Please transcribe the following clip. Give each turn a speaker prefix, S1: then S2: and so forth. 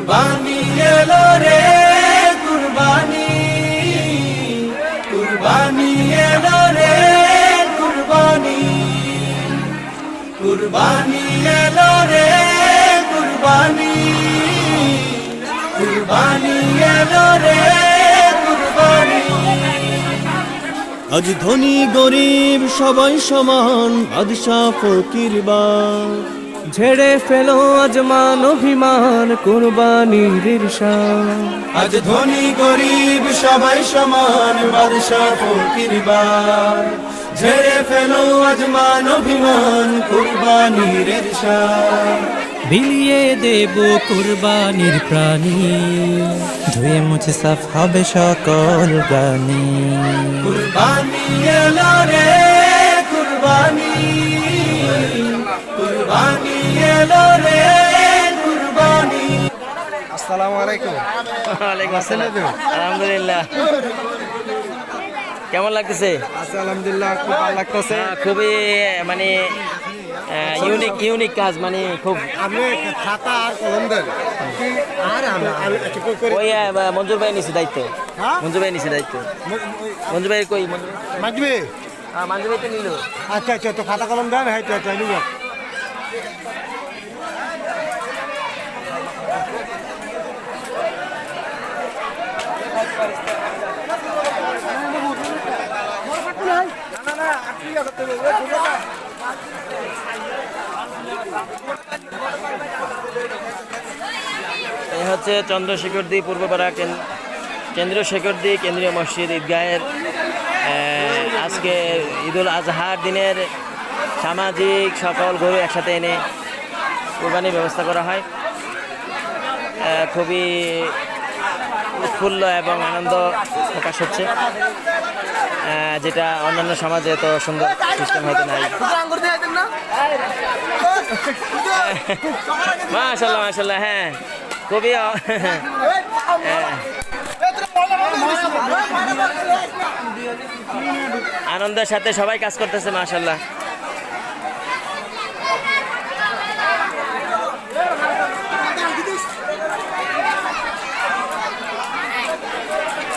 S1: কুরবানি এলো রে কুরবানি, কুরবানি এলো রে কুরবানি, কুরবানি এলো রে কুরবানি, কুরবানি এলো রে কুরবানি। আজ ধনী গরিব সবাই সমান, বাদশা ফকির বা
S2: ঝেড়ে ফেলো আজ মান অভিমান, কুরবানির ঈর্ষা।
S1: আজ ধনী গরিব সবাই সমান, বাদশা ফকির বার ঝেড়ে ফেলো আজ মান অভিমান, কুরবানির ঈর্ষা।
S3: বিলিয়ে দেব কুরবানির প্রাণী, ধুয়ে মুছে সাফ হবে সকল গানি।
S1: কুরবানি এলো রে কুরবানি, কুরবানি এলো রে কুরবানি।
S4: আসসালামু আলাইকুম।
S2: ওয়ালাইকুম আসসালাম। আলহামদুলিল্লাহ, কেমন লাগতেছে?
S4: আচ্ছা আলহামদুলিল্লাহ, খুব ভালো লাগতেছে।
S2: খুবই মানে ইউনিক কাজ, মানে খুব
S4: আপনি খাতা আর কলম দেন আর
S2: ওই মঞ্জুর ভাই নিছে দায়িত্ব।
S4: হ্যাঁ?
S2: মঞ্জুর ভাই নিছে দায়িত্ব। মঞ্জুর ভাই কই?
S4: মাগবে।
S2: মঞ্জুর ভাই তো নিল।
S4: আচ্ছা আচ্ছা, তো খাতা কলম দেন। হ্যাঁ, তো নিব।
S2: এই হচ্ছে চন্দ্রশেখরদী পূর্বপাড়া কেন্দ্রীয় শেখরদী কেন্দ্রীয় মসজিদ ঈদগাহের আজকে ঈদুল আজহার দিনের সামাজিক সকল গরু একসাথে এনে কোরবানির ব্যবস্থা করা হয়। খুবই উৎফুল্ল এবং আনন্দ প্রকাশ হচ্ছে, যেটা অন্যান্য সমাজে তো সুন্দর সিস্টেম হয়তো নাই। মাশাআল্লাহ মাশাআল্লাহ, হ্যাঁ খুবই আনন্দের সাথে সবাই কাজ করতেছে মাশাআল্লাহ।